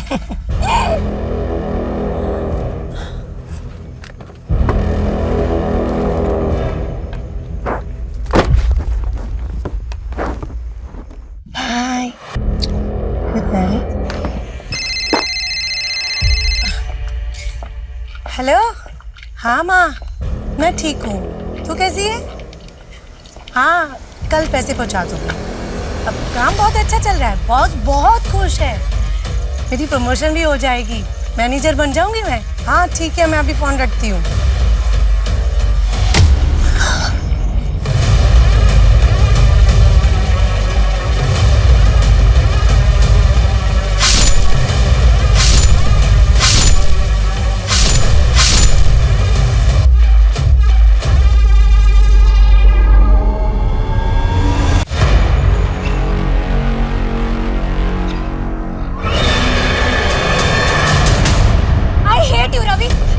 हाय, good night. Hello, हाँ माँ, मैं ठीक हूँ। तू कैसी है? हाँ, कल पैसे पहुँचा दूँगी। अब काम बहुत अच्छा चल रहा है, बॉस बहुत खुश है। मेरी प्रमोशन भी हो जाएगी, मैनेजर बन जाऊंगी मैं। हाँ ठीक है, मैं अभी फोन रखती हूँ।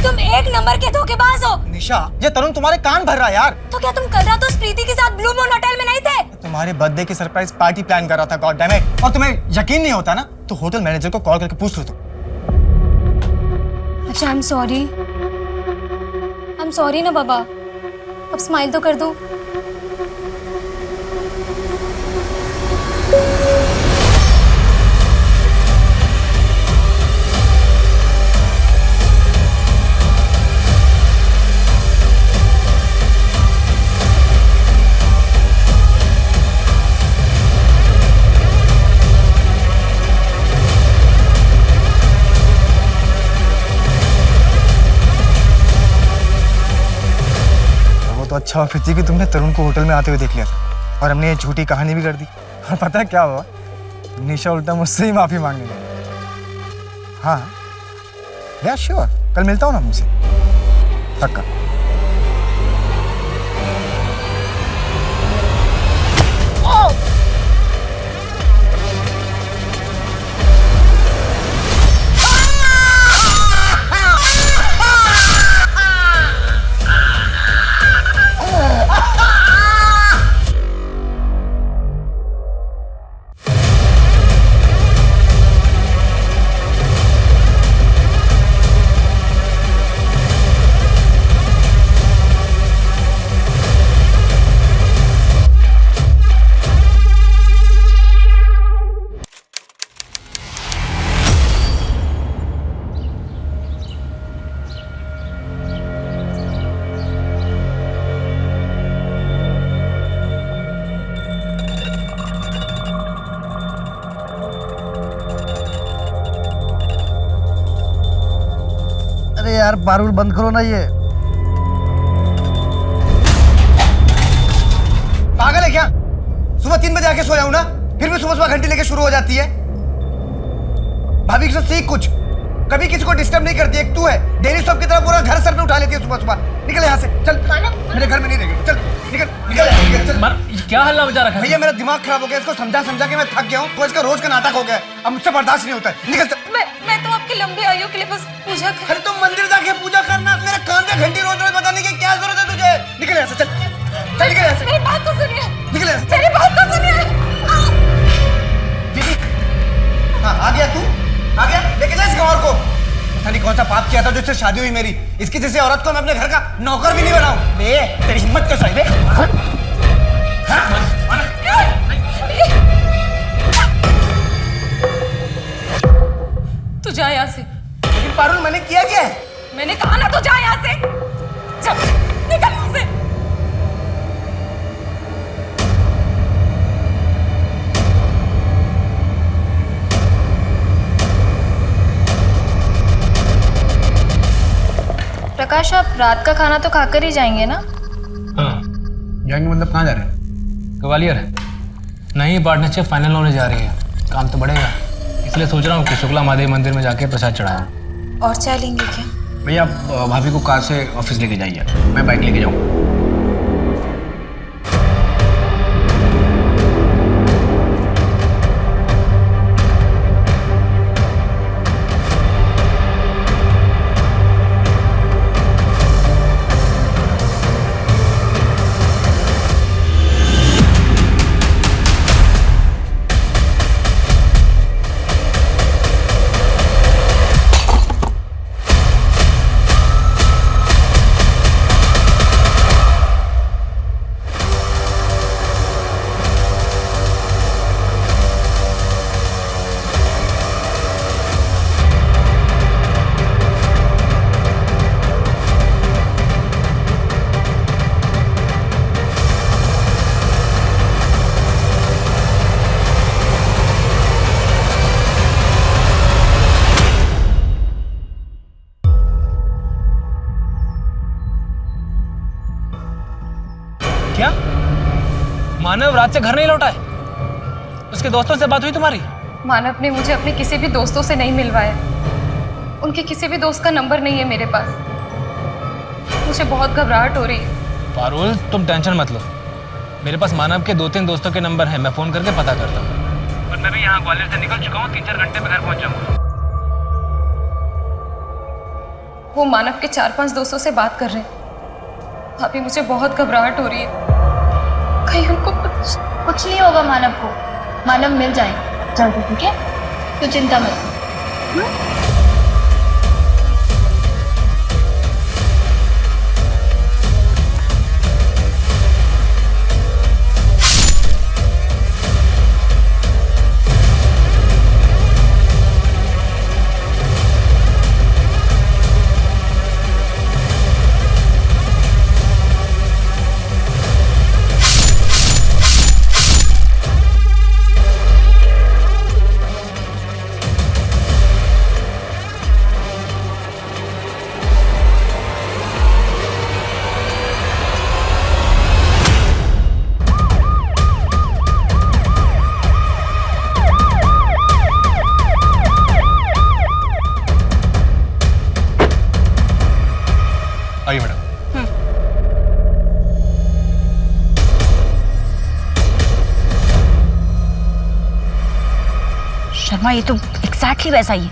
तुम एक नंबर के धोखेबाज हो। निशा, ये तरुण तुम्हारे कान भर रहा है यार। तो क्या तुम कल रात उस प्रीति के साथ ब्लू मून होटल में नहीं थे? तुम्हारे बर्थडे की सरप्राइज पार्टी प्लान कर रहा था, गॉड डैम इट। और तुम्हें यकीन नहीं होता ना, तो होटल मैनेजर को कॉल करके पूछ लो तुम। अच्छा, आई एम सॉरी ना बाबा। अब स्माइल तो कर दो। तो अच्छा ऑफिस थी कि तुमने तरुण को होटल में आते हुए देख लिया था और हमने ये झूठी कहानी भी कर दी। और पता है क्या हुआ? निशा उल्टा मुझसे ही माफी मांगने लगी। हाँ या श्योर, कल मिलता हूँ ना मुझसे, पक्का। अरे यार पारुल, बंद करो ना ये। पागल है क्या? सुबह 3 बजे आके सोया हूं ना, फिर भी सुबह सुबह घंटी लेके शुरू हो जाती है। भाभी से सीख कुछ, कभी किसी को डिस्टर्ब नहीं करती। एक तू है, डेली सॉप की तरह पूरा घर सर पे उठा लेती है सुबह सुबह। निकल यहाँ से, चल। मेरे घर में नहीं रहेगी, चल निकल निकल चल। क्या हल्ला मचा रखा है भैया? मेरा दिमाग खराब हो गया, इसको समझा समझा के मैं थक गया हूँ। तो इसका रोज का नाटक हो गया, अब मुझसे बर्दाश्त नहीं होता है। निकल चल। मैं तो आपकी लंबी आयु के लिए बस पूजा कर। अरे तुम मंदिर जाके पूजा करना, मेरे कान पे घंटी रोज रोज बताने की क्या जरूरत है तुझे? निकल यहाँ से, चल चल निकल यहाँ से। मेरी बात तो सुनिए, निकल यहाँ से। मेरी बात तो सुनिए। हाँ, आ गया तू? आ गया? लेके जा इस गंवार को। पता नहीं कौन सा पाप किया था जो इससे शादी हुई मेरी। इसकी जैसी औरत को मैं अपने घर का नौकर भी नहीं बनाऊं। बे, तेरी हिम्मत कैसे है बे? तू जा यहाँ से। लेकिन पारुल, मैंने किया क्या है? मैंने कहा ना, तू जा यहाँ से। जा, निकल यहाँ से। प्रकाश, आप रात का खाना तो खाकर ही जाएंगे ना? हाँ, जाएंगे मतलब कहाँ जा रहे हैं? ग्वालियर नई पार्टनरशिप फाइनल होने जा रही है, काम तो बढ़ेगा। इसलिए सोच रहा हूँ कि शुक्ला महादेव मंदिर में जाके प्रसाद चढ़ाऊं। और चाय लेंगे क्या? भैया, भाभी को कार से ऑफिस लेके जाइए, मैं बाइक लेके जाऊँ। मानव रात से घर नहीं लौटा है? उसके दोस्तों से बात हुई तुम्हारी? मानव ने मुझे अपने किसी भी दोस्तों से नहीं मिलवाया। उनके किसी भी दोस्त का नंबर नहीं है मेरे पास। मुझे बहुत घबराहट हो रही है। पारुल तुम टेंशन मत लो, मेरे पास मानव के 2-3 दोस्तों के नंबर हैं, मैं फोन करके पता करता हूँ। पर मैं भी यहाँ ग्वालियर से निकल चुका हूँ, 3-4 घंटे में घर पहुँच जाऊँगा। वो मानव के 4-5 दोस्तों से बात कर रहे हैं। अभी मुझे बहुत घबराहट हो रही है, कहीं उनको कुछ नहीं होगा मानव को। मानव मिल जाएंगे जल्दी, ठीक है? तू चिंता मत कर। आइए मैडम। शर्मा, ये तो एग्जैक्टली वैसा ही है।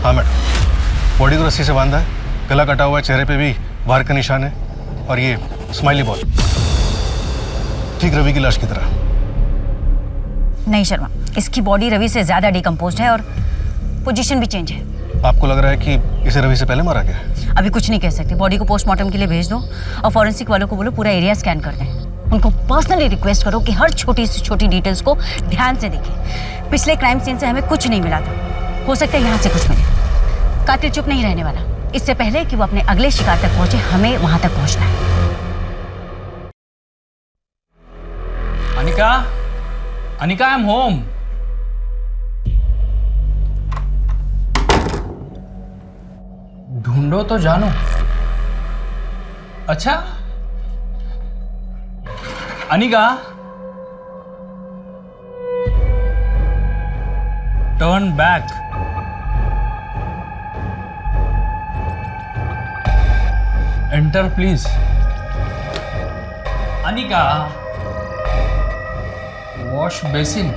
हाँ मैडम, बॉडी को रस्सी से बांधा है, गला कटा हुआ है, चेहरे पे भी वार का निशान है और ये स्माइली बॉल, ठीक रवि की लाश की तरह। नहीं शर्मा, इसकी बॉडी रवि से ज्यादा डिकम्पोज्ड है और पोजीशन भी चेंज है। आपको लग रहा है कि इसे रवि से पहले मारा गया है? अभी कुछ नहीं कह सकते। बॉडी को पोस्टमार्टम के लिए भेज दो और फॉरेंसिक वालों को बोलो पूरा एरिया स्कैन कर दें। उनको पर्सनली रिक्वेस्ट करो कि हर छोटी से छोटी डिटेल्स को ध्यान से देखें। पिछले क्राइम सीन से हमें कुछ नहीं मिला था, हो सकता है यहाँ से कुछ मिले। कातिल चुप नहीं रहने वाला। इससे पहले कि वो अपने अगले शिकार तक पहुंचे, हमें वहां तक पहुंचना है। Anika, Anika, I am home. ढूंढो तो जानो। अच्छा, Anika, turn back. Enter please. Anika, wash basin.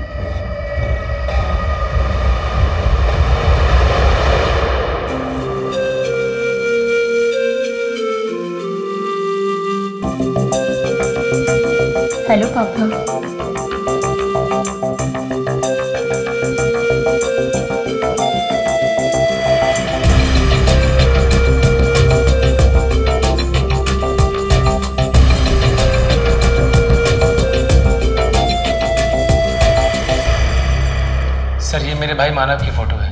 Hello पापा। सर, ये मेरे भाई मानव की फोटो है।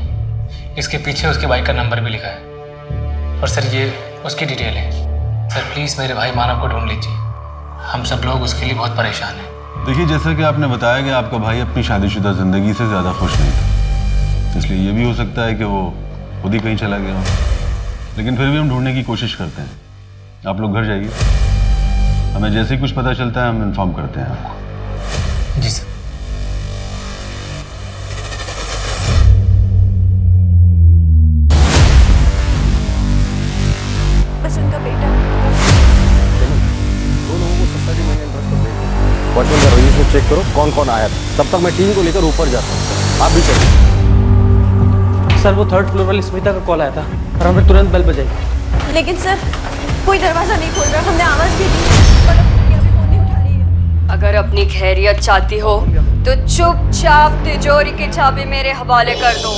इसके पीछे उसके बाइक का नंबर भी लिखा है। और सर, ये उसकी डिटेल है। सर प्लीज़ मेरे भाई मानव को ढूंढ लीजिए, हम सब लोग उसके लिए बहुत परेशान हैं। देखिए, जैसा कि आपने बताया कि आपका भाई अपनी शादीशुदा ज़िंदगी से ज़्यादा खुश नहीं था, इसलिए ये भी हो सकता है कि वो खुद ही कहीं चला गया हो। लेकिन फिर भी हम ढूंढने की कोशिश करते हैं। आप लोग घर जाइए, हमें जैसे ही कुछ पता चलता है हम इन्फॉर्म करते हैं आपको। जी सर। बस उनका बेटा। वॉचमैन का रजिस्टर चेक करो कौन कौन आया था। तब तक मैं टीम को लेकर ऊपर जाता हूँ, आप भी चलिए। सर, वो 3rd फ्लोर वाली स्मिता का कॉल आया था और हमें तुरंत बेल बजाई। लेकिन सर, कोई दरवाजा नहीं खोल रहा। हमने आवाज भी दी पर अभी फोन नहीं उठा रही है। अगर अपनी खैरियत चाहती हो तो चुपचाप तिजोरी की चाबी मेरे हवाले कर दो।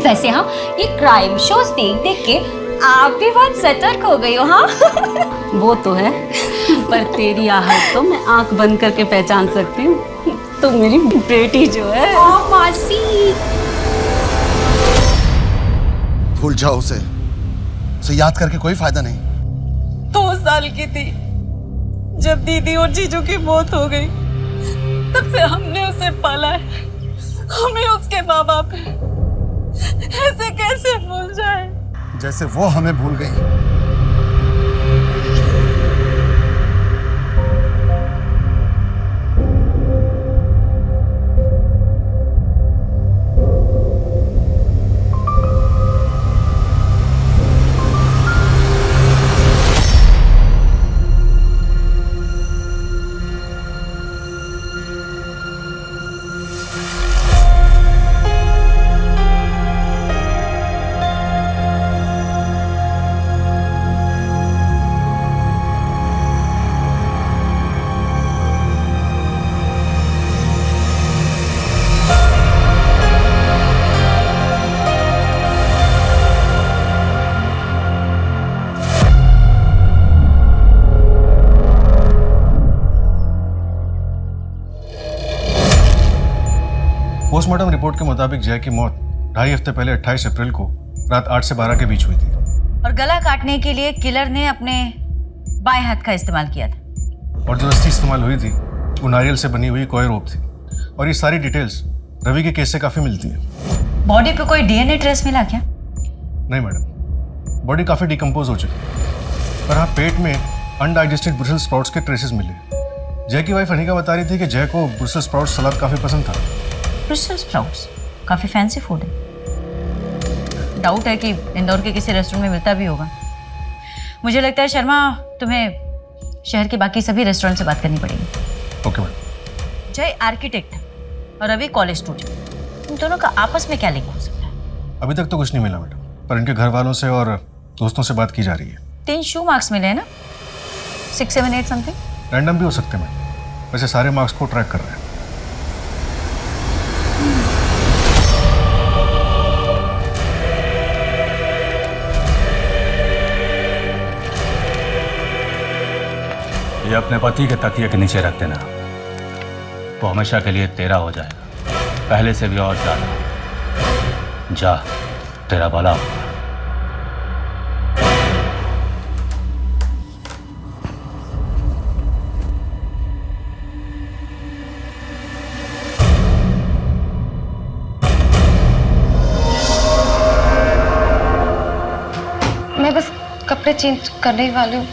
वैसे हाँ, ये क्राइम शोज देख देख के आप भी बहुत सतर्क हो गई हो। हाँ वो तो है, पर तेरी आहट तो मैं आंख बंद करके पहचान सकती हूँ। तो मेरी बेटी जो है। मासी, भूल जाओ उसे याद करके कोई फायदा नहीं। 2 साल की थी जब दीदी और जीजू की मौत हो गई। तब से हमने उसे पाला है, हम ही उसके माँ बाप हैं। ऐसे कैसे भूल जाए? जैसे वो हमें भूल गई। पोस्टमार्टम रिपोर्ट के मुताबिक जय की मौत 2.5 हफ्ते पहले 28 अप्रैल को रात 8 से 12 के बीच हुई थी। और गला काटने के लिए किलर ने अपने बाएं हाथ का इस्तेमाल किया था। और जो रस्सी इस्तेमाल हुई थी वो नारियल से बनी हुई कोई रोप थी। और ये सारी डिटेल्स रवि के केस से काफ़ी मिलती हैं। बॉडी पे कोई डीएनए ट्रेस मिला क्या? नहीं मैडम, बॉडी काफ़ी डिकम्पोज हो चुकी, पर हाँ पेट में अनडाइजेस्टेड ब्रुसेल स्प्राउट्स के ट्रेसेस मिले। जय की वाइफ अनिका बता रही थी कि जय को ब्रुसेल स्प्राउट्स सलाद काफ़ी पसंद था। ब्रुसेल स्प्राउट्स काफ़ी फैंसी फूड है। डाउट है कि इंदौर के किसी रेस्टोरेंट में मिलता भी होगा। मुझे लगता है शर्मा, तुम्हें शहर के बाकी सभी रेस्टोरेंट से बात करनी पड़ेगी। Okay madam. जय आर्किटेक्ट और रवि कॉलेज स्टूडेंट, इन दोनों का आपस में क्या लिंक हो सकता है? अभी तक तो कुछ नहीं मिला मैडम, पर इनके घर वालों से और दोस्तों से बात की जा रही है। 3 शू मार्क्स मिले हैं ना, 6, 7, 8 समथिंग। रैंडम भी हो सकते हैं मैडम, वैसे सारे मार्क्स को ट्रैक कर रहे हैं। ये अपने पति के तकिए के नीचे रख देना, वो हमेशा के लिए तेरा हो जाएगा, पहले से भी और ज्यादा। जा, तेरा भला हो। मैं बस कपड़े चेंज करने ही वाली हूँ।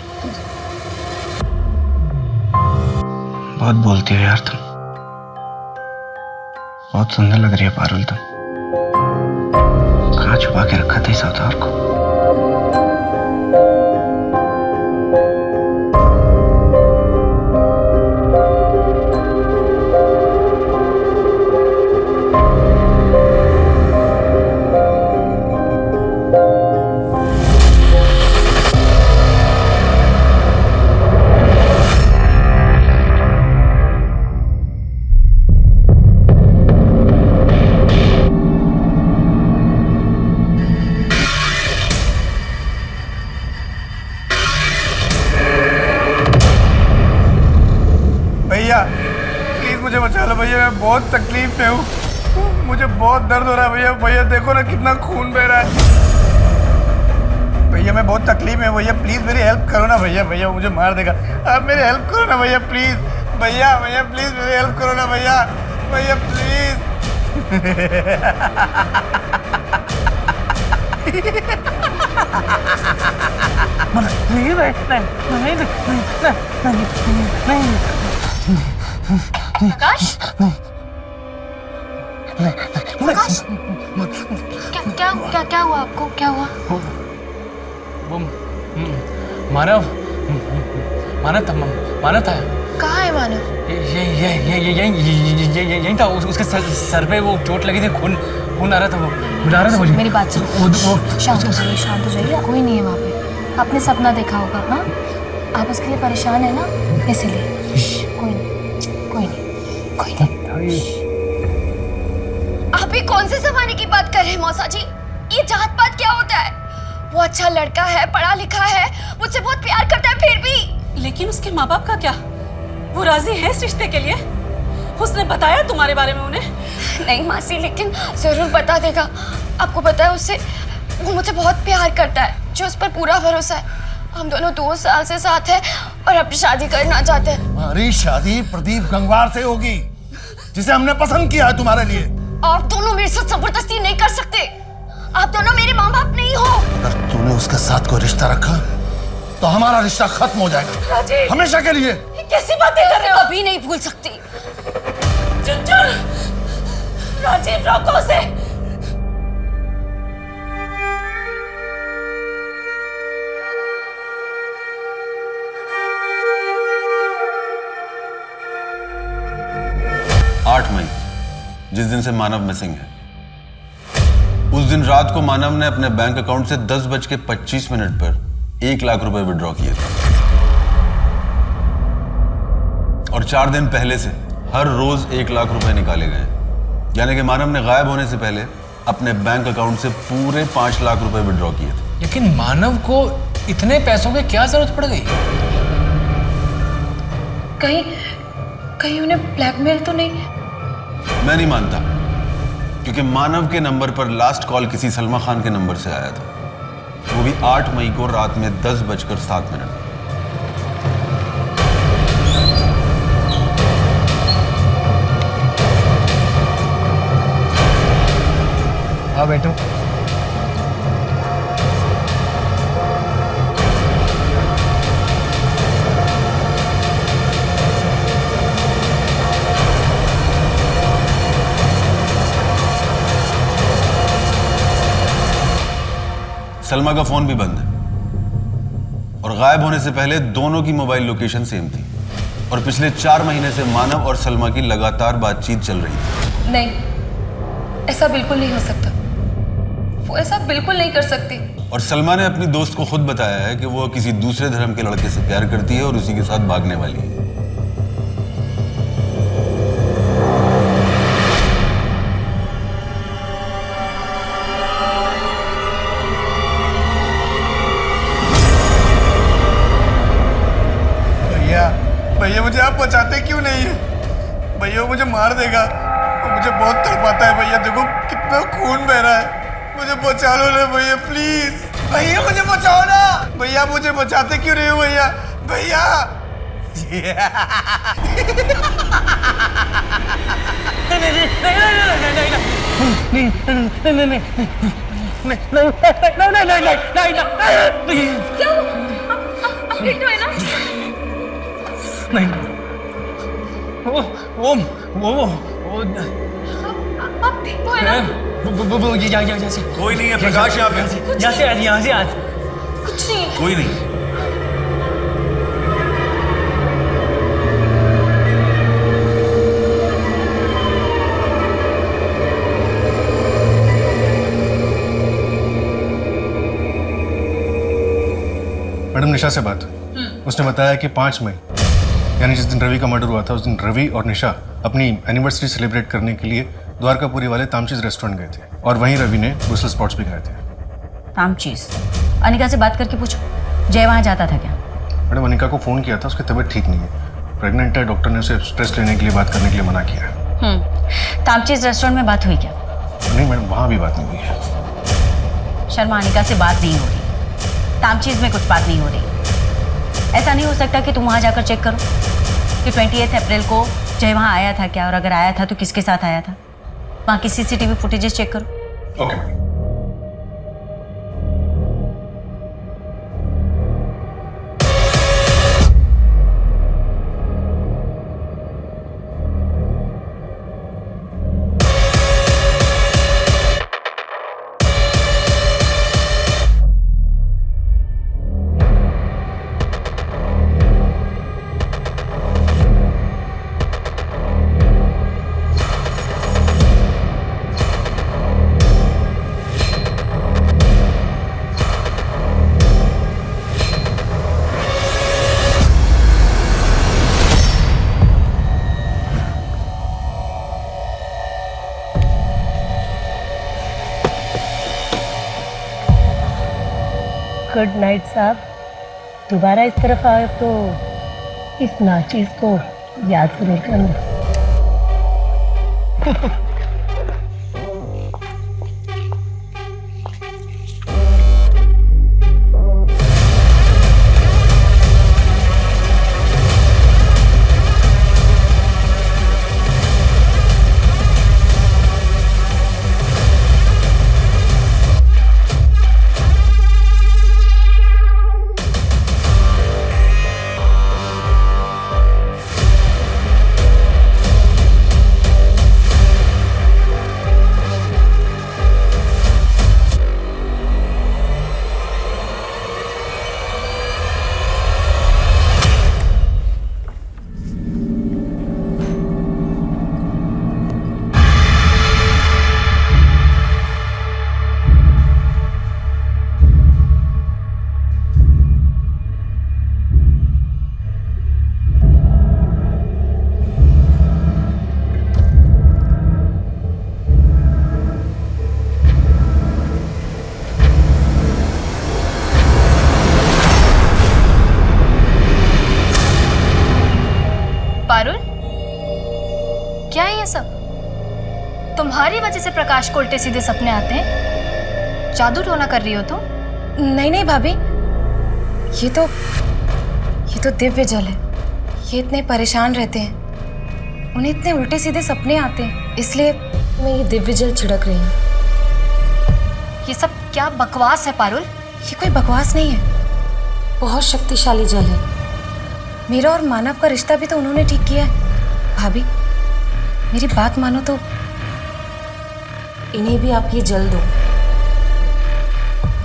बहुत बोलती हो यार तुम, बहुत सुंदर लग रही है पारुल तुम। कहाँ छुपा के रखा था इस अवतार को? भैया प्लीज मुझे बचा लो भैया, मैं बहुत तकलीफ में हूँ, मुझे बहुत दर्द हो रहा है भैया। भैया देखो ना कितना खून बह रहा है भैया, मैं बहुत तकलीफ में हूँ भैया, प्लीज मेरी हेल्प करो ना भैया। भैया मुझे मार देगा, आप मेरी हेल्प करो ना भैया प्लीज। भैया भैया प्लीज मेरी हेल्प करो ना भैया, भैया प्लीज। प्रकाश, प्रकाश, क्या हुआ आपको? क्या हुआ? वो मानव था। कहाँ है मानव? यही था, उसके सर पे वो चोट लगी थी, खून आ रहा था वो। मेरी बात सुनो, शांत हो जाइए, कोई नहीं है वहाँ पे। आपने सपना देखा होगा ना, आप उसके लिए परेशान है ना, इसीलिए। कोई नहीं। आप ही कौन से जमाने की बात कर रहे हैं मौसा जी? ये जात पात क्या होता है? वो अच्छा लड़का है, पढ़ा लिखा है, मुझसे बहुत प्यार करता है, फिर भी। लेकिन उसके माँ बाप का क्या? वो राजी है इस रिश्ते के लिए? उसने बताया तुम्हारे बारे में उन्हें? नहीं मासी, लेकिन जरूर बता देगा। आपको पता है उससे, वो मुझसे बहुत प्यार करता है, जो उस पर पूरा भरोसा है। हम दोनों 2 साल से साथ हैं और अब शादी करना चाहते हैं। हमारी शादी प्रदीप गंगवार से होगी। जिसे हमने पसंद किया है तुम्हारे लिए। आप दोनों मेरे साथ जबरदस्ती नहीं कर सकते। आप दोनों मेरे माँ बाप नहीं हो। अगर तूने उसके साथ कोई रिश्ता रखा तो हमारा रिश्ता खत्म हो जाएगा राजीव, हमेशा के लिए। कैसी बातें कर रहे हो? अभी नहीं भूल सकती। चुनचुन, राजीव रोको उसे। मई, जिस दिन से मानव मिसिंग है, उस दिन रात को मानव ने अपने बैंक अकाउंट से 10:25 पर 1 लाख रुपए विड्रॉ किए थे और 4 दिन पहले से हर रोज 1 लाख रुपए निकाले गए। यानी कि मानव ने गायब होने से पहले अपने बैंक अकाउंट से पूरे 5 लाख रुपए विड्रॉ किए थे। लेकिन मानव को इतने पैसों की क्या जरूरत पड़ गई? कहीं उन्हें ब्लैकमेल तो नहीं? मैं नहीं मानता, क्योंकि मानव के नंबर पर लास्ट कॉल किसी सलमा खान के नंबर से आया था, वो भी 8 मई को रात में 10:07। हाँ बेटू, सलमा का फोन भी बंद है और गायब होने से पहले दोनों की मोबाइल लोकेशन सेम थी और पिछले 4 महीने से मानव और सलमा की लगातार बातचीत चल रही थी। नहीं, ऐसा बिल्कुल नहीं हो सकता। वो ऐसा बिल्कुल नहीं कर सकती। और सलमा ने अपनी दोस्त को खुद बताया है कि वो किसी दूसरे धर्म के लड़के से प्यार करती है और उसी के साथ भागने वाली है। भैया मुझे आप बचाते क्यों नहीं है? भैया मुझे मार देगा, मुझे बहुत तड़पाता है। भैया देखो कितना खून बह रहा है, मुझे बचा लो ना भैया, प्लीज भैया मुझे बचाओ ना। भैया मुझे बचाते क्यों नहीं हो भैया? भैया नहीं, आप ठीक तो है ना? वो यहाँ से कोई नहीं है प्रकाश, यहाँ पे यहाँ से आज कुछ नहीं। कोई नहीं। मैडम निशा से बात। उसने बताया कि 5 मई यानी जिस दिन रवि का मर्डर हुआ था, उस दिन रवि और निशा अपनी एनिवर्सरी सेलिब्रेट करने के लिए द्वारकापुरी वाले तामचीज रेस्टोरेंट गए थे और वहीं रवि ने ब्रुसेल्स स्प्राउट्स भी खाए थे। तामचीज? अनिका से बात करके पूछो, जय वहाँ जाता था क्या? मैडम अनिका को फ़ोन किया था, उसकी तबीयत ठीक नहीं है, प्रेग्नेंट है। डॉक्टर ने उसे स्ट्रेस लेने के लिए बात करने के लिए मना किया है। तामचीज रेस्टोरेंट में बात हुई क्या? नहीं मैडम, वहाँ भी बात नहीं हुई है। शर्मा, अनिका से बात नहीं हो रही, तामचीज में कुछ बात नहीं हो रही। ऐसा नहीं हो सकता कि तुम वहाँ जाकर चेक करो कि 28 अप्रैल को जय वहाँ आया था क्या, और अगर आया था तो किसके साथ आया था? वहाँ की CCTV फुटेजेस चेक करो। ओके। गुड नाइट साहब। दोबारा इस तरफ आए तो इस नाचीज को याद जरूर करना। तुम्हारी वजह से प्रकाश को उल्टे सीधे सपने आते हैं? जादू टोना कर रही हो तुम? नहीं नहीं भाभी, ये तो दिव्य जल है। ये इतने परेशान रहते हैं, उन्हें इतने उल्टे सीधे सपने आते हैं, इसलिए मैं ये दिव्य जल छिड़क रही हूँ। ये सब क्या बकवास है पारुल? ये कोई बकवास नहीं है, बहुत शक्तिशाली जल है। मेरा और मानव का रिश्ता भी तो उन्होंने ठीक किया है। भाभी मेरी बात मानो तो इन्हें भी आप ये जल दो।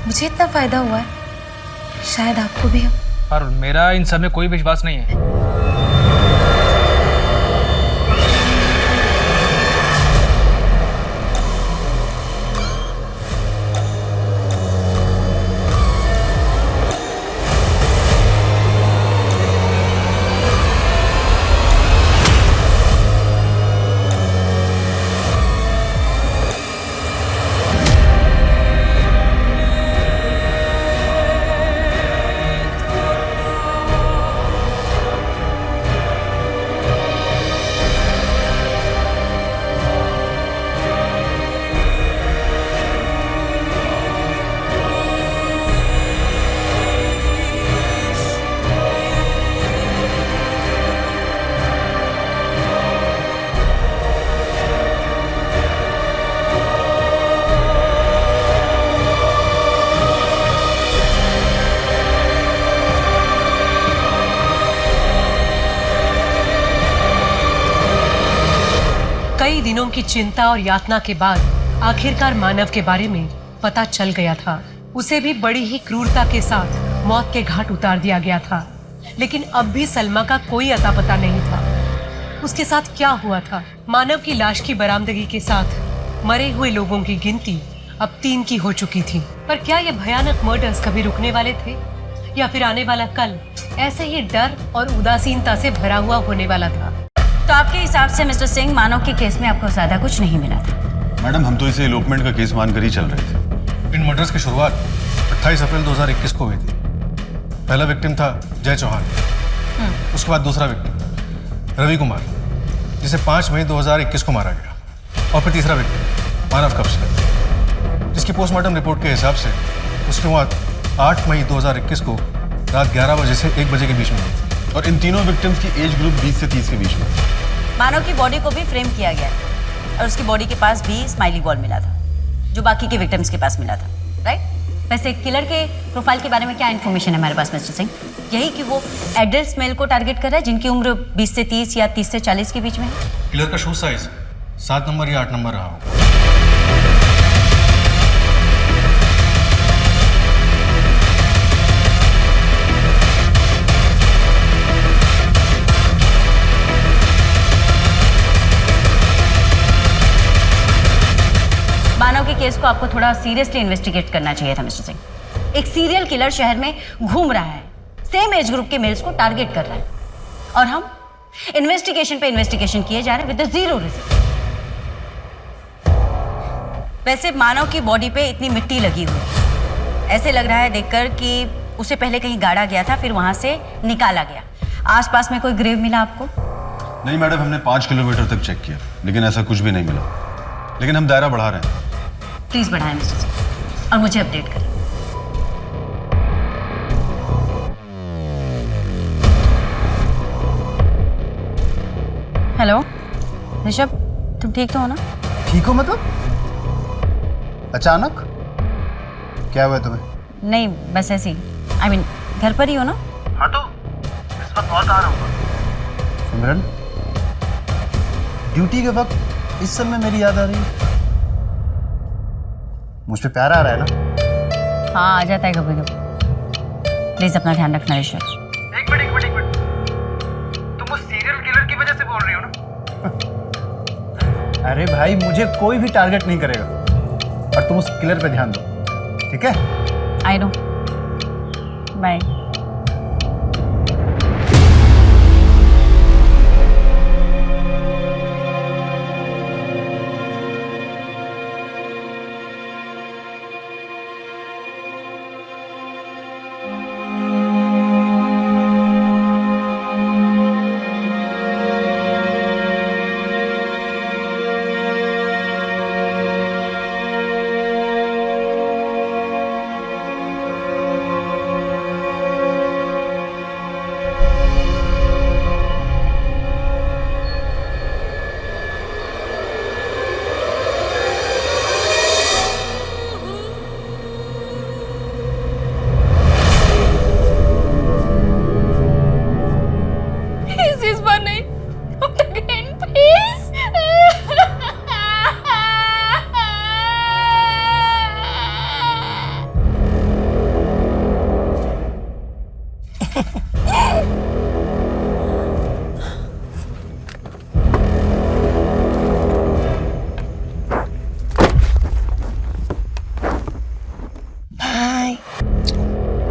मुझे इतना फायदा हुआ है, शायद आपको भी हो। और मेरा इन सब में कोई विश्वास नहीं है। कई दिनों की चिंता और यातना के बाद आखिरकार मानव के बारे में पता चल गया था। उसे भी बड़ी ही क्रूरता के साथ मौत के घाट उतार दिया गया था, लेकिन अब भी सलमा का कोई अता पता नहीं था। उसके साथ क्या हुआ था? मानव की लाश की बरामदगी के साथ मरे हुए लोगों की गिनती अब 3 की हो चुकी थी। पर क्या ये भयानक मर्डर्स कभी रुकने वाले थे, या फिर आने वाला कल ऐसे ही डर और उदासीनता से भरा हुआ होने वाला था? तो आपके हिसाब से मिस्टर सिंह, मानव के केस में आपको ज्यादा कुछ नहीं मिला था? मैडम, हम तो इसे एलोपमेंट का केस मानकर ही चल रहे थे। इन मर्डर्स की शुरुआत 28 अप्रैल 2021 को हुई थी। पहला विक्टिम था जय चौहान, उसके बाद दूसरा विक्टिम रवि कुमार, जिसे 5 मई 2021 को मारा गया, और फिर तीसरा विक्टिम मानव कप्सले, जिसकी पोस्टमार्टम रिपोर्ट के हिसाब से उसकी मौत 8 मई 2021 को रात 11 बजे से 1 बजे के बीच में हुई थी। और इन तीनों विक्टिम्स की एज ग्रुप 20 से 30 के बीच में। मानव की बॉडी को भी फ्रेम किया गया और उसकी बॉडी के पास भी स्माइली बॉल मिला था, जो बाकी के विक्टिम्स के पास मिला था, राइट? वैसे किलर के प्रोफाइल के बारे में क्या इन्फॉर्मेशन है हमारे पास मिस्टर सिंह? यही कि वो एडल्ट मेल को टारगेट कर रहा है जिनकी उम्र 20 से 30 या 30 से 40 के बीच में है। किलर का शू साइज 7 नंबर या 8 नंबर रहा होगा। मानव के केस को आपको थोड़ा सीरियसली इन्वेस्टिगेट करना चाहिए था मिस्टर सिंह। एक सीरियल किलर शहर में घूम रहा है, सेम एज ग्रुप के मेल्स को टारगेट कर रहा है, और हम इन्वेस्टिगेशन पे इन्वेस्टिगेशन किए जा रहे हैं विद जीरो रिजल्ट। वैसे मानव की बॉडी पे इतनी मिट्टी लगी हुई है, ऐसे लग रहा है देखकर कि उसे पहले कहीं गाड़ा गया था, फिर वहां से निकाला गया। आसपास में कोई ग्रेव मिला आपको? नहीं मैडम, हमने 5 किलोमीटर तक चेक किया, लेकिन ऐसा कुछ भी नहीं मिला। लेकिन हम दायरा बढ़ा रहे हैं। प्लीज बढ़ाएं मिस्टर सिंह, और मुझे अपडेट करें। हेलो ऋषभ, तुम ठीक तो हो ना? ठीक हो मतलब? अचानक क्या हुआ तुम्हें? नहीं, बस ऐसे ही। आई मीन घर पर ही हो ना? हाँ, तो इस वक्त और कहाँ रहूँगा? सिमरन, ड्यूटी के वक्त इस समय मेरी याद आ रही है। मुझ पे प्यार आ रहा है ना? हाँ, आ जाता है कभी कभी। प्लीज अपना ध्यान रखना ऋषभ। एक मिनट, तुम उस सीरियल किलर की वजह से बोल रही हो ना? अरे भाई, मुझे कोई भी टारगेट नहीं करेगा, और तुम उस किलर पे ध्यान दो, ठीक है? I know. Bye.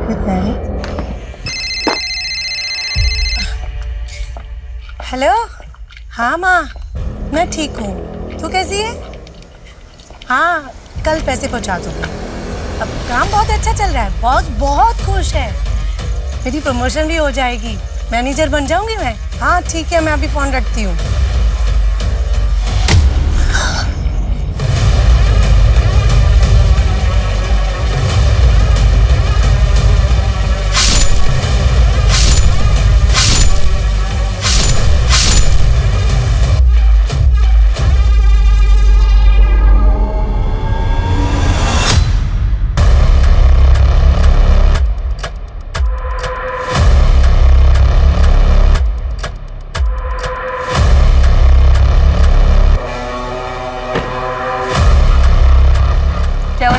Good night. Hello. हाँ माँ, मैं ठीक हूँ। तू कैसी है? हाँ, कल पैसे पहुँचा दूँगी। अब काम बहुत अच्छा चल रहा है, बॉस बहुत खुश है। मेरी प्रमोशन भी हो जाएगी, मैनेजर बन जाऊंगी मैं। हाँ ठीक है, मैं अभी फोन रखती हूँ।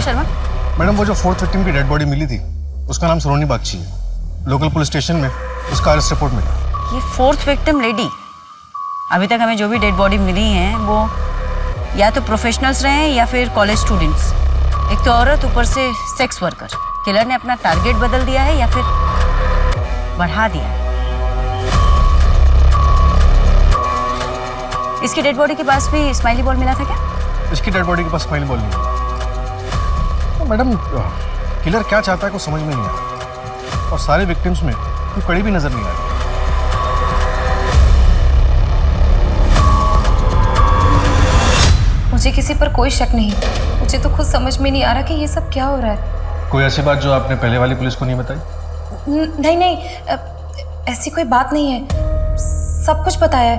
शर्मा, मैडम वो जो 4th विक्टिम की डेड बॉडी मिली थी उसका नाम सरोनी बागची है। लोकल पुलिस स्टेशन में उसका अरेस्ट रिपोर्ट मिला। ये 4th विक्टिम लेडी, अभी तक हमें जो भी डेड बॉडी मिली हैं वो या तो प्रोफेशनल्स रहे हैं या फिर कॉलेज स्टूडेंट्स। एक तो औरत, ऊपर से सेक्स वर्कर। किलर ने अपना टारगेट बदल दिया है या फिर बढ़ा दिया है। इसकी डेड बॉडी के पास भी स्माइली बॉल मिला था क्या? इसकी डेड बॉडी के पास स्माइली बॉल नहीं मिला। तो मैडम किलर क्या चाहता है कुछ समझ में नहीं आ रहा, और सारे विक्टिम्स में कोई कड़ी भी नजर नहीं आ रही। मुझे किसी पर कोई शक नहीं, मुझे तो खुद समझ में नहीं आ रहा कि ये सब क्या हो रहा है। कोई ऐसी बात जो आपने पहले वाली पुलिस को नहीं बताई? नहीं नहीं, ऐसी कोई बात नहीं है, सब कुछ बताया है।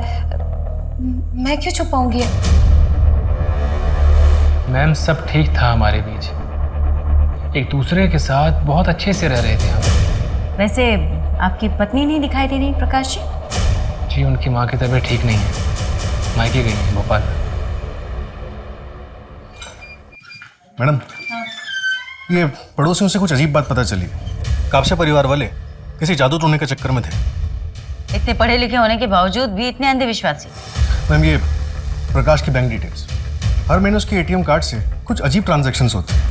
मैं क्यों छुपाऊंगी? मैम सब ठीक था हमारे बीच, एक दूसरे के साथ बहुत अच्छे से रह रहे थे हम। वैसे आपकी पत्नी नहीं दिखाई दे रही प्रकाश जी? जी उनकी माँ की तबीयत ठीक नहीं है, मायके गई है भोपाल। मैडम ये पड़ोसियों से कुछ अजीब बात पता चली। कापसे परिवार वाले किसी जादू टोने के चक्कर में थे। इतने पढ़े लिखे होने के बावजूद भी इतने अंधविश्वासी। मैम ये प्रकाश की बैंक डिटेल्स, हर महीने उसके एटीएम कार्ड से कुछ अजीब ट्रांजैक्शंस होते हैं।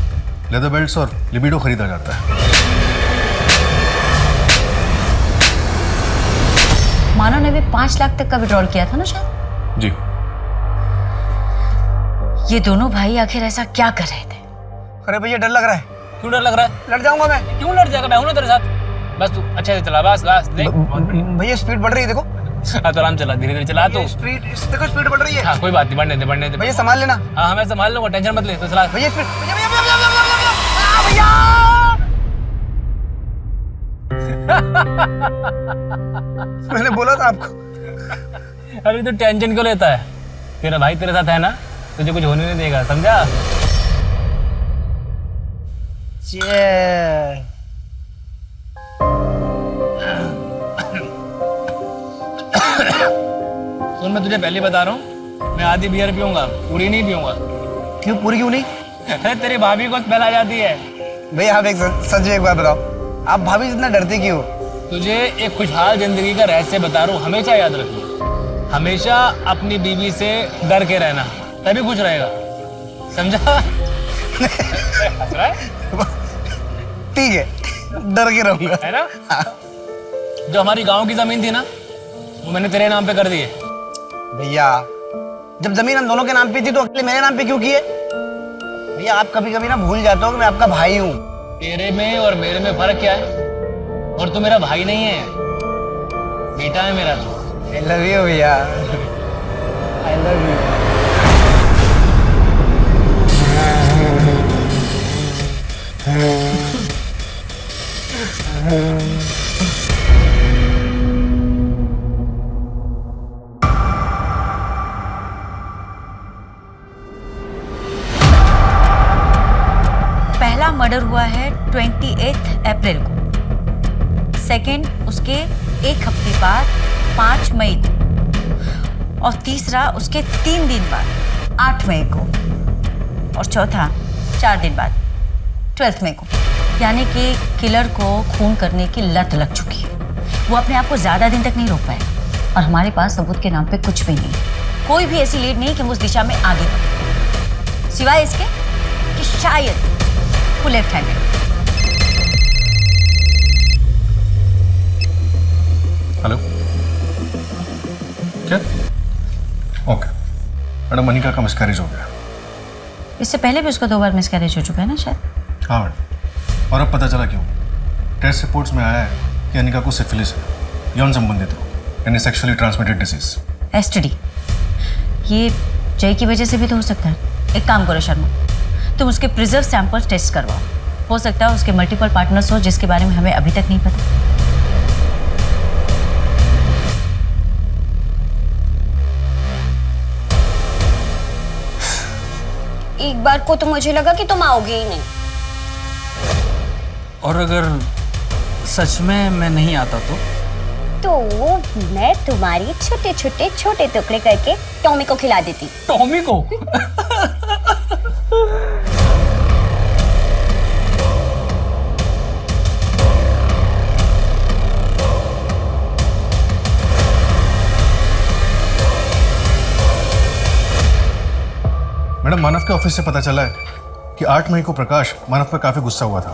लेदर बेल्ट्स और लिबिडो खरीदा जाता है। मानव ने भी 5 लाख तक का विड्रॉल किया था ना शायद? जी। ये दोनों भाई आखिर ऐसा क्या कर रहे थे? अरे भैया डर लग रहा है। क्यों डर लग रहा है? लड़ जाऊंगा मैं। क्यों लड़ जाएगा? मैं हूं ना तेरे साथ। बस तू अच्छे से चला, बस देख। भैया स्पीड बढ़ रही है, देखो। तो आराम चला, धीरे धीरे चला। तो स्पीड देखो, स्पीड बढ़ रही है। हाँ कोई बात नहीं, बढ़ने दे। भैया संभाल लेना। हाँ मैं संभाल लूंगा, टेंशन मत ले। तो चला भैया स्पीड। मैंने बोला था आपको। अरे तो टेंशन क्यों लेता है? तेरा भाई तेरे साथ है ना, तुझे कुछ होने नहीं देगा, समझा? सुन, मैं तुझे पहले बता रहा हूँ, मैं आधी बियर पीऊंगा, पूरी नहीं पीऊंगा। क्यों पूरी क्यों नहीं? अरे तेरी भाभी को स्मेल आ जाती है। भैया आप एक सच एक बात बताओ, आप भाभी से इतना डरते क्यों? तुझे एक खुशहाल जिंदगी का रहस्य बता रहा हूँ, हमेशा याद रखना। हमेशा अपनी बीवी से डर के रहना, तभी खुश रहेगा, समझा? ठीक है, डर के रहूंगा, है ना? जो हमारी गांव की जमीन थी ना, वो मैंने तेरे नाम पे कर दी है। भैया जब जमीन हम दोनों के नाम पे थी तो अकेले मेरे नाम पे क्यों की है? भैया आप कभी कभी ना भूल जाते हो कि मैं आपका भाई हूँ। तेरे में और मेरे में फर्क क्या है? और तू मेरा भाई नहीं है, बेटा है मेरा। I love you भैया, I love you। पहला मर्डर हुआ है 28 अप्रैल को, सेकंड उसके एक हफ्ते बाद 5 मई को, और तीसरा उसके 3 दिन बाद 8 मई को, और चौथा 4 दिन बाद 12 मई को। यानी कि किलर को खून करने की लत लग चुकी है। वो अपने आप को ज़्यादा दिन तक नहीं रोक पाए, और हमारे पास सबूत के नाम पे कुछ भी नहीं, कोई भी ऐसी लीड नहीं कि हम उस दिशा में आगे बढ़े, सिवाय इसके कि शायद वो लेफ्ट हैंडेड। मैडम अनिका का मिसकैरेज हो गया। इससे पहले भी उसका 2 बार मिसकैरेज हो चुका है ना शायद। हाँ मैडम, और अब पता चला क्यों। टेस्ट रिपोर्ट्स में आया है कि अनिका को सिफिलिस है, यौन संबंधित रोग, यानी सेक्सुअली ट्रांसमिटेड डिजीज। एसटीडी। ये जय की वजह से भी तो हो सकता है। एक काम करो शर्मा, तुम उसके प्रिजर्व सैंपल्स टेस्ट करवाओ। हो सकता है उसके मल्टीपल पार्टनर्स हो जिसके बारे में हमें अभी तक नहीं पता। एक बार को तो मुझे लगा कि तुम आओगे ही नहीं। और अगर सच में मैं नहीं आता तो मैं तुम्हारी छोटे टुकड़े करके टॉमी को खिला देती। टॉमी को? मैडम, मानव के ऑफिस से पता चला है कि 8 मई को प्रकाश मानव पर काफी गुस्सा हुआ था।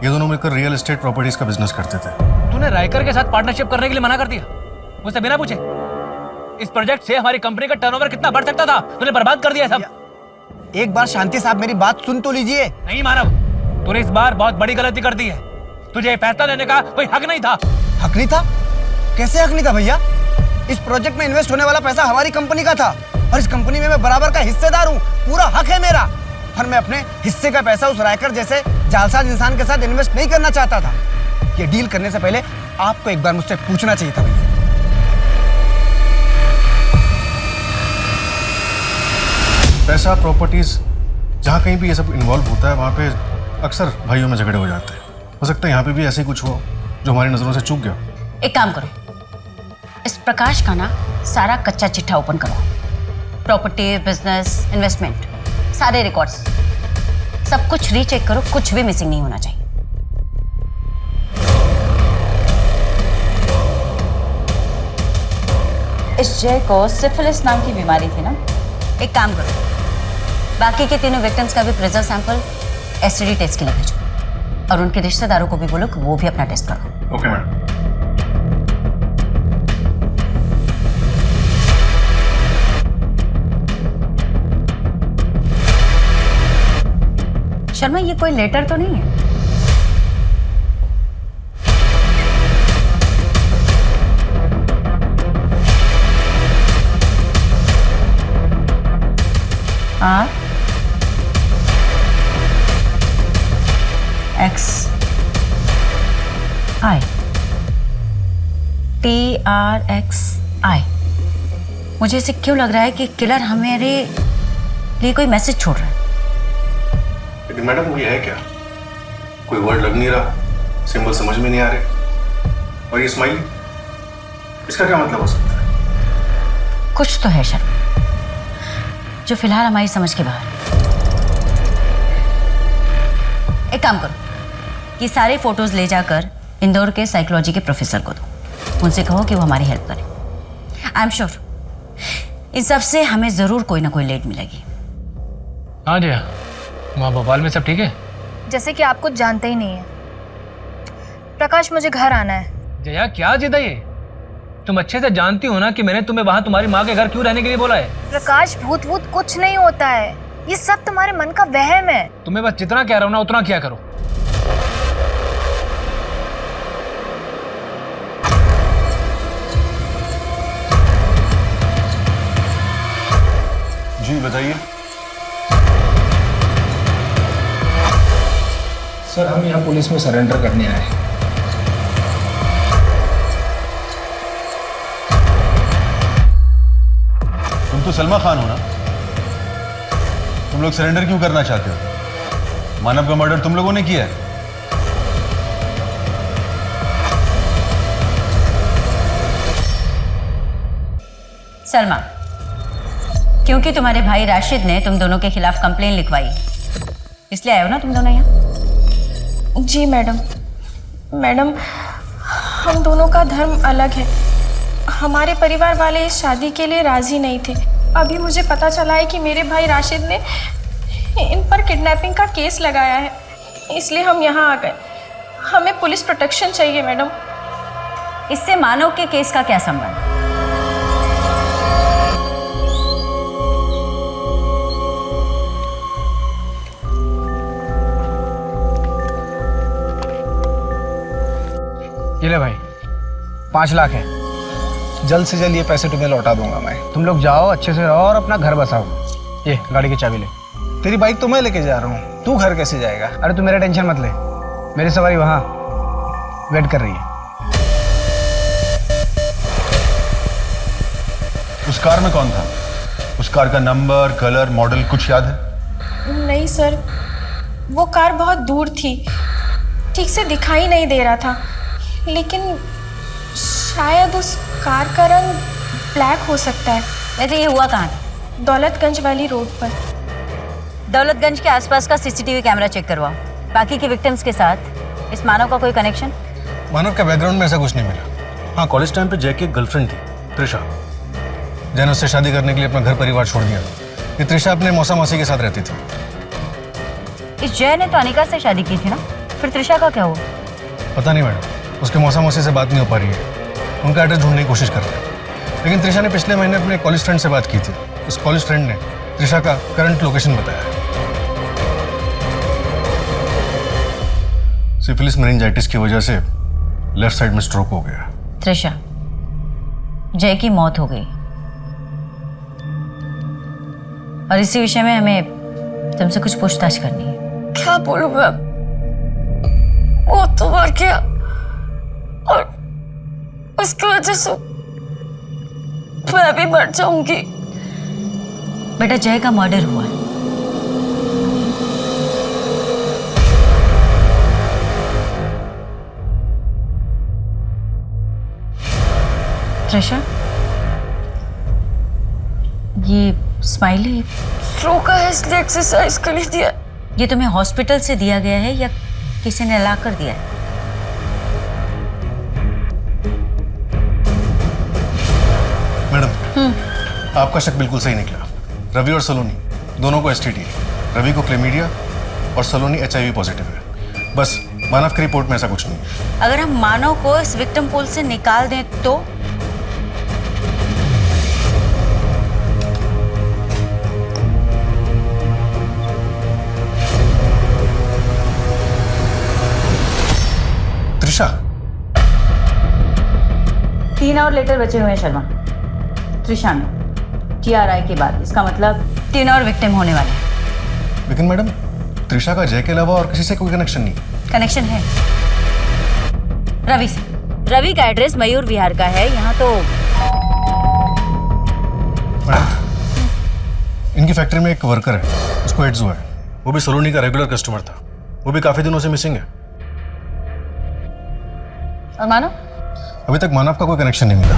ये दोनों मिलकर रियल एस्टेट प्रॉपर्टीज का बिजनेस करते थे। तूने रायकर के साथ पार्टनरशिप करने के लिए मना कर दिया, मुझसे बिना पूछे। इस प्रोजेक्ट से हमारी कंपनी का टर्नओवर कितना बढ़ सकता था, तूने बर्बाद कर दिया सब। एक बार शांति साहब मेरी बात सुन तो लीजिए। नहीं मानव, तूने इस बार बहुत बड़ी गलती कर दी है। तुझे फैसला लेने का कोई हक नहीं था। हक नहीं था? कैसे हक नहीं था भैया? इस प्रोजेक्ट में इन्वेस्ट होने वाला पैसा हमारी कंपनी का था और इस कंपनी में मैं बराबर का हिस्सेदार हूँ। पूरा हक है मेरा और मैं अपने हिस्से का पैसा उस रायकर जैसे जालसाज इंसान के साथ इन्वेस्ट नहीं करना चाहता था। ये डील करने से पहले आपको एक बार मुझसे पूछना चाहिए था भैया। पैसा, प्रॉपर्टीज, जहाँ कहीं भी ये सब इन्वॉल्व होता है वहाँ पे अक्सर भाइयों में झगड़े हो जाते हैं। हो सकता है यहाँ पे भी ऐसे कुछ हो जो हमारी नजरों से चूक गया। एक काम करो, इस प्रकाश का ना सारा कच्चा चिट्ठा ओपन करो। प्रॉपर्टी, बिजनेस, इन्वेस्टमेंट, सारे रिकॉर्ड्स, सब कुछ रीचेक करो। कुछ भी मिसिंग नहीं होना चाहिए। इस जय को सिफिलिस नाम की बीमारी थी ना? एक काम करो, बाकी के तीनों विक्टिम्स का भी प्रिजर्व सैंपल एसटीडी टेस्ट के लिए भेजो और उनके रिश्तेदारों को भी बोलो कि वो भी अपना टेस्ट करो। Okay madam. शर्मा, ये कोई लेटर तो नहीं है? R X I TRXI। मुझे इसे क्यों लग रहा है कि किलर हमारे लिए कोई मैसेज छोड़ रहा है। लेकिन मैडम, ये है क्या? कोई वर्ड लग नहीं रहा, सिंबल समझ में नहीं आ रहे, और ये स्माइल, इसका क्या मतलब हो सकता है? कुछ तो है शर्मा जो फिलहाल हमारी समझ के बाहर है। एक काम करो, ये सारे फोटोज ले जाकर इंदौर के साइकोलॉजी के प्रोफेसर को दो। उनसे कहो कि वो हमारी हेल्प करें। आई एम श्योर इन सब से हमें जरूर कोई ना कोई लीड मिलेगी। हाँ जया, वहाँ भोपाल में सब ठीक है? जैसे कि आप कुछ जानते ही नहीं है। प्रकाश, मुझे घर आना है। जया, क्या जिद है ये? तुम अच्छे से जानती हो ना कि मैंने तुम्हें वहाँ तुम्हारी माँ के घर क्यों रहने के लिए बोला है। प्रकाश, भूत वूत कुछ नहीं होता है, ये सब तुम्हारे मन का वहम है। तुम्हें बस जितना कह रहा हूँ ना उतना किया करो। जी बताइए। सर, हम यहाँ पुलिस में सरेंडर करने आए हैं। तुम तो सलमा खान हो ना? तुम लोग सरेंडर क्यों करना चाहते हो? मानव का मर्डर तुम लोगों ने किया है। सलमा, क्योंकि तुम्हारे भाई राशिद ने तुम दोनों के खिलाफ कंप्लेन लिखवाई, इसलिए आए हो ना तुम दोनों यहाँ? जी मैडम। मैडम, हम दोनों का धर्म अलग है। हमारे परिवार वाले इस शादी के लिए राजी नहीं थे। अभी मुझे पता चला है कि मेरे भाई राशिद ने इन पर किडनैपिंग का केस लगाया है, इसलिए हम यहाँ आ गए। हमें पुलिस प्रोटेक्शन चाहिए मैडम। इससे मानव के केस का क्या संबंध? ये ले भाई, 5 लाख है। जल्द से जल्द ये पैसे तुम्हें लौटा दूंगा मैं। तुम लोग जाओ, अच्छे से रहो और अपना घर बसाओ। ये गाड़ी की चाबी ले। तेरी बाइक तो मैं लेके जा रहा हूँ, तू घर कैसे जाएगा? अरे तू मेरा टेंशन मत ले, मेरी सवारी वहाँ वेट कर रही है। उस कार में कौन था? उस कार का नंबर, कलर, मॉडल कुछ याद है? नहीं सर, वो कार बहुत दूर थी, ठीक से दिखाई नहीं दे रहा था, लेकिन शायद उस कार का रंग ब्लैक हो सकता है। वैसे ये हुआ कहाँ था? दौलतगंज वाली रोड पर। दौलतगंज के आसपास का सीसीटीवी कैमरा चेक करवाओ। बाकी के विक्टिम्स के साथ इस मानव का कोई कनेक्शन? मानव के बैकग्राउंड में ऐसा कुछ नहीं मिला। हाँ, कॉलेज टाइम पे जय की एक गर्लफ्रेंड थी, त्रिशा। जय ने उससे शादी करने के लिए अपना घर परिवार छोड़ दिया। ये त्रिशा अपने मौसा मौसी के साथ रहती थी। इस जय ने तो अनिका से शादी की थी ना, फिर त्रिशा का क्या हुआ? पता नहीं मैडम, उसके मौसा मौसी से बात नहीं हो पा रही है। उनका एड्रेस ढूंढने की कोशिश कर रहे हैं, लेकिन त्रिशा ने पिछले महीने अपने कॉलेज फ्रेंड से बात की थी। उस कॉलेज फ्रेंड ने त्रिशा का करंट लोकेशन बताया है। सिफिलिस मेनिंजाइटिस की वजह से लेफ्ट साइड में स्ट्रोक हो गया। त्रिशा, जय की मौत हो गई और इसी विषय में हमें तुमसे कुछ पूछताछ करनी है। क्या बोलूं मैं? वो तो मर गया और उसकी वजह से मैं भी मर जाऊंगी। बेटा, जय का मर्डर हुआ है। त्रिशा, ये स्माइली रोका है इसलिए एक्सरसाइज के लिए दिया। ये तुम्हें हॉस्पिटल से दिया गया है या किसी ने ला कर दिया है? मैडम, आपका शक बिल्कुल सही निकला। रवि और सलोनी दोनों को एसटीडी है। रवि को क्लेमीडिया और सलोनी HIV पॉजिटिव है। बस मानव की रिपोर्ट में ऐसा कुछ नहीं है। अगर हम मानव को इस विक्टिम पूल से निकाल दें तो? त्रिशा, 3 और लेटर बचे हुए हैं शर्मा, त्रिशा में TRI के बाद। इसका मतलब 3 और विक्टिम होने वाले हैं। लेकिन मैडम, त्रिशा का जय के अलावा और किसी से कोई कनेक्शन नहीं? कनेक्शन है, रवि से। रवि का एड्रेस मयूर विहार का है। यहाँ तो मैडम, इनकी फैक्ट्री में एक वर्कर है, उसको एड्स हुआ है। वो भी सलोनी का रेगुलर कस्टमर था। वो भी काफी दिनों से मिसिंग है। और मानव? अभी तक मानव का कोई कनेक्शन नहीं मिला।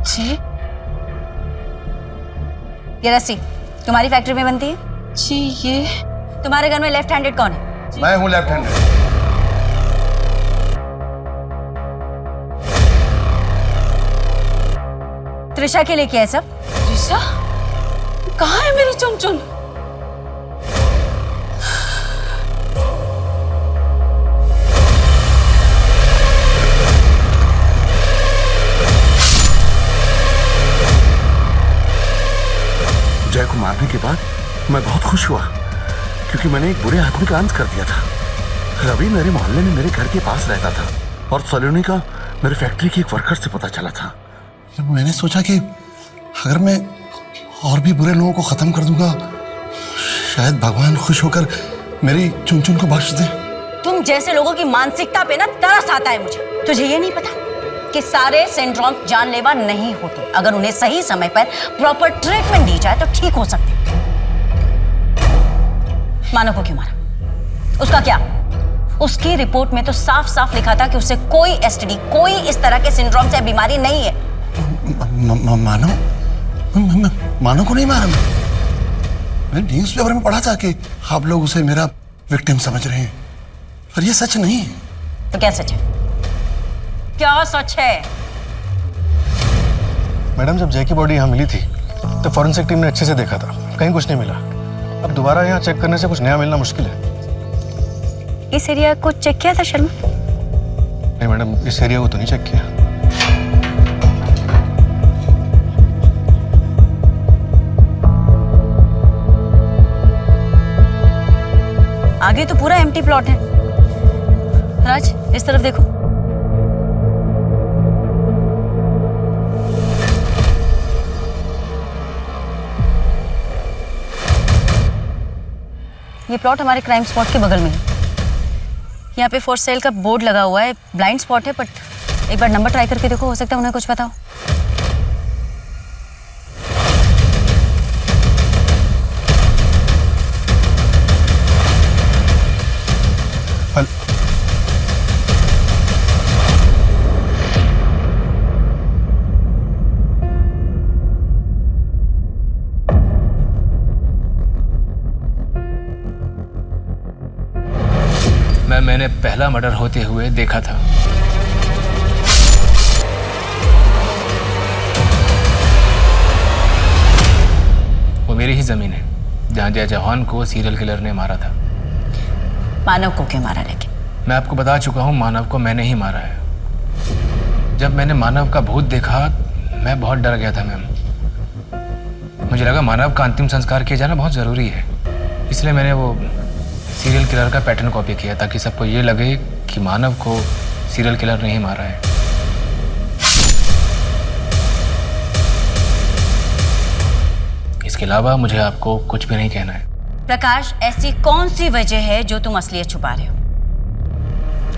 जी, ये रस्सी तुम्हारी फैक्ट्री में बनती है? जी, ये तुम्हारे घर में लेफ्ट हैंडेड कौन है? मैं हूँ लेफ्ट हैंडेड। त्रिशा के लिए क्या है सब? त्रिशा कहाँ है मेरी चुनचुन? जय को मारने के बाद मैं बहुत खुश हुआ, क्योंकि मैंने एक बुरे आदमी का अंत कर दिया था। रवि मेरे मोहल्ले में मेरे घर के पास रहता था और सलोनी का मेरे फैक्ट्री की एक वर्कर से पता चला था। मैंने सोचा कि अगर मैं और भी बुरे लोगों को खत्म कर दूंगा, शायद भगवान खुश होकर मेरी चुनचुन को बख्श दे। तुम जैसे लोगों की मानसिकता पे ना तरस आता है मुझे। तुझे ये नहीं पता कि सारे सिंड्रोम जानलेवा नहीं होते। अगर उन्हें सही समय पर प्रॉपर ट्रीटमेंट दी जाए तो ठीक हो सकते। मानव को क्यों मारा? उसका क्या? उसकी रिपोर्ट में तो साफ साफ लिखा था कि उसे कोई एसटीडी, कोई इस तरह के सिंड्रोम से बीमारी नहीं है। मानव को नहीं मारा। मैंने न्यूज़पेपर में पढ़ा था कि आप लोग उसे मेरा विक्टिम समझ रहे हैं, पर यह सच नहीं है। तो क्या सच है? क्या सच है? मैडम, जब जय की बॉडी यहाँ मिली थी तो फॉरेंसिक टीम ने अच्छे से देखा था, कहीं कुछ नहीं मिला। अब दोबारा यहाँ चेक करने से कुछ नया मिलना मुश्किल है। इस एरिया को चेक किया था शर्मा? नहीं मैडम, इस एरिया को तो नहीं चेक किया। आगे तो पूरा एम्प्टी प्लॉट है। राज, इस तरफ देखो। ये प्लॉट हमारे क्राइम स्पॉट के बगल में है। यहाँ पे फॉर सेल का बोर्ड लगा हुआ है। ब्लाइंड स्पॉट है, बट एक बार नंबर ट्राई करके देखो, हो सकता है उन्हें कुछ पता हो। मैंने पहला मर्डर होते हुए देखा था। वो मेरी ही जमीन है जहां जय जवान को सीरियल किलर ने मारा था। मानव को क्यों मारा? लेकिन मैं आपको बता चुका हूं, मानव को मैंने ही मारा है। जब मैंने मानव का भूत देखा मैं बहुत डर गया था मैम। मुझे लगा मानव का अंतिम संस्कार किया जाना बहुत जरूरी है, इसलिए मैंने वो सीरियल किलर का पैटर्न कॉपी किया ताकि सबको ये लगे कि मानव को सीरियल किलर ने ही मारा है। इसके अलावा मुझे आपको कुछ भी नहीं कहना है। प्रकाश, ऐसी कौन सी वजह है जो तुम असलियत छुपा रहे हो?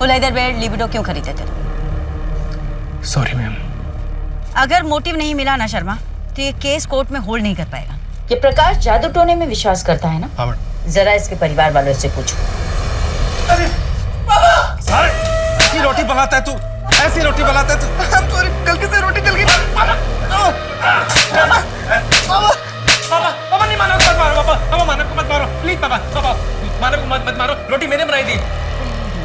उलाइदर बेड लिबिडो क्यों खरीदे तेरे? Sorry ma'am. अगर मोटिव नहीं मिला ना शर्मा, तो ये केस कोर्ट में होल्ड नहीं कर पाएगा। ये प्रकाश जादू टोने में विश्वास करता है ना? हाँ। जरा इसके परिवार वालों से पूछो। अरे सारे ऐसी रोटी बनाता है तू, ऐसी रोटी बनाता है तू। I'm sorry, गलती से रोटी जल गई। पापा नहीं, मानव को मत मारो। पापा मानव को मत मारो प्लीज। पापा मानव को मत मारो। रोटी मैंने बनाई थी।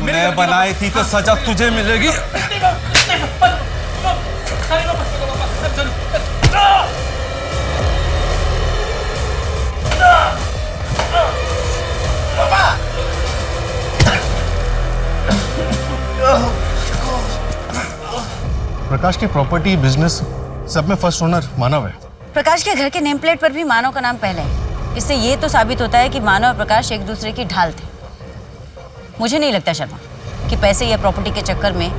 मैंने बनाई थी तो सजा तुझे मिलेगी। प्रकाश की प्रॉपर्टी, बिजनेस सब में फर्स्ट ओनर मानव है। प्रकाश के घर के नेम प्लेट पर भी मानव का नाम पहले है। इससे ये तो साबित होता है कि मानव और प्रकाश एक दूसरे की ढाल थे। मुझे नहीं लगता शर्मा कि पैसे या प्रॉपर्टी के चक्कर में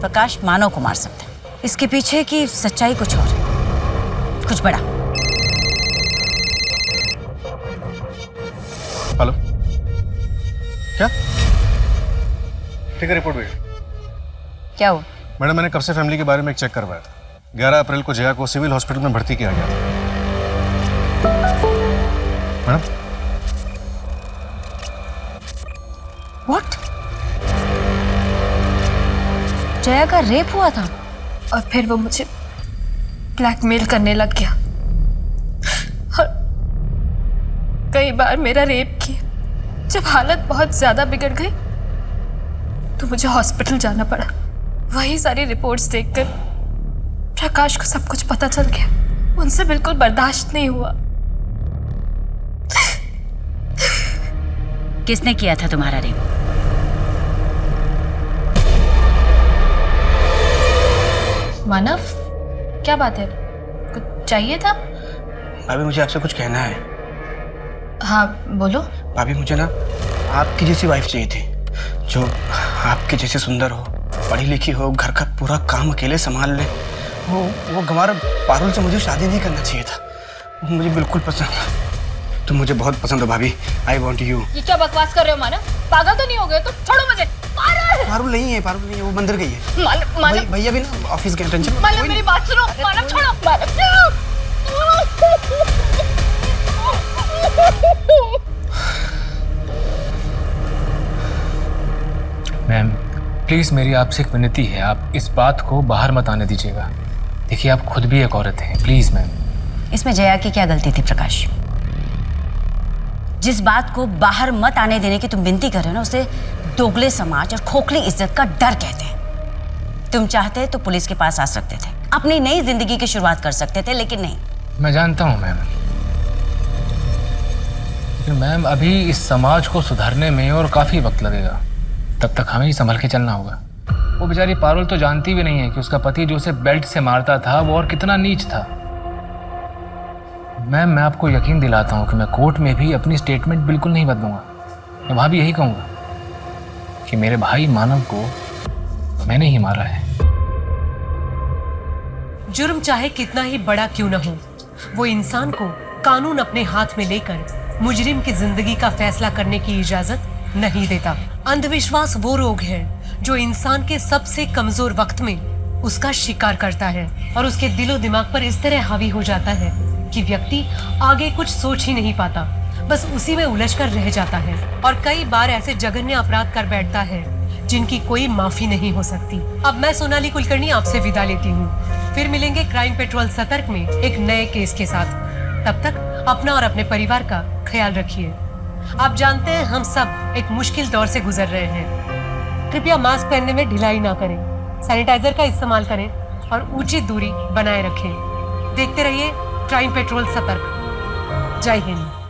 प्रकाश मानव को मार सकता है। इसके पीछे की सच्चाई कुछ और है, कुछ बड़ा। हेलो, क्या ठीक है? रिपोर्ट भेजो। क्या हुआ? मैडम, मैंने कब से फैमिली के बारे में एक चेक करवाया था। 11 अप्रैल को जया को सिविल हॉस्पिटल में भर्ती किया गया। Madam, what? जया का रेप हुआ था? और फिर वो मुझे ब्लैकमेल करने लग गया और कई बार मेरा रेप किया। जब हालत बहुत ज्यादा बिगड़ गई तो मुझे हॉस्पिटल जाना पड़ा। वही सारी रिपोर्ट्स देखकर प्रकाश को सब कुछ पता चल गया। उनसे बिल्कुल बर्दाश्त नहीं हुआ। किसने किया था तुम्हारा रेप? मानव, क्या बात है? कुछ चाहिए था? भाभी मुझे आपसे कुछ कहना है। हाँ बोलो। भाभी मुझे ना आपकी जैसी वाइफ चाहिए थी, जो आपके जैसे सुंदर हो, पढ़ी लिखी हो, घर का पूरा काम अकेले संभाल ले। वो गंवार पारुल से मुझे शादी नहीं करना चाहिए था। वो मुझे बिल्कुल पसंद। तुम मुझे बहुत पसंद हो भाभी। I want you. ये क्या बकवास कर रहे हो मानव? पागल तो नहीं हो गए? तो छोड़ो मुझे। पारुल नहीं है, पारुल नहीं है, वो मंदिर गई है। मानव, भैया भी ना ऑफिस गए। टेंशन मानव मेरी बात सुनो। मानव छोड़ो। मैम प्लीज़, मेरी आपसे एक विनती है, आप इस बात को बाहर मत आने दीजिएगा। देखिए, आप खुद भी एक औरत हैं, प्लीज़ मैम। इसमें जया की क्या गलती थी प्रकाश? जिस बात को बाहर मत आने देने की तुम विनती कर रहे हो ना, उसे दोगले समाज और खोखली इज्जत का डर कहते हैं। तुम चाहते तो पुलिस के पास आ सकते थे, अपनी नई जिंदगी की शुरुआत कर सकते थे, लेकिन नहीं। मैं जानता हूँ मैम, लेकिन मैम अभी इस समाज को सुधारने में और काफ़ी वक्त लगेगा। तब तक हमें ही संभल के चलना होगा। वो बेचारी पारुल तो जानती भी नहीं है कि उसका पति जो उसे बेल्ट से मारता था वो और कितना नीच था। मैम, मैं आपको यकीन दिलाता हूँ कि मैं कोर्ट में भी अपनी स्टेटमेंट बिल्कुल नहीं बदलूंगा। मैं वहाँ भी यही कहूँगा कि मेरे भाई मानव को मैंने ही मारा है। जुर्म चाहे कितना ही बड़ा क्यों न हो, वो इंसान को कानून अपने हाथ में लेकर मुजरिम की जिंदगी का फैसला करने की इजाजत नहीं देता। अंधविश्वास वो रोग है जो इंसान के सबसे कमजोर वक्त में उसका शिकार करता है और उसके दिलो दिमाग पर इस तरह हावी हो जाता है कि व्यक्ति आगे कुछ सोच ही नहीं पाता, बस उसी में उलझ कर रह जाता है और कई बार ऐसे जघन्य अपराध कर बैठता है जिनकी कोई माफी नहीं हो सकती। अब मैं सोनाली कुलकर्णी आपसे विदा लेती हूँ। फिर मिलेंगे क्राइम पेट्रोल सतर्क में एक नए केस के साथ। तब तक अपना और अपने परिवार का ख्याल रखिए। आप जानते हैं हम सब एक मुश्किल दौर से गुजर रहे हैं। कृपया मास्क पहनने में ढिलाई ना करें, सैनिटाइजर का इस्तेमाल करें और उचित दूरी बनाए रखें। देखते रहिए क्राइम पेट्रोल सतर्क। जय हिंद।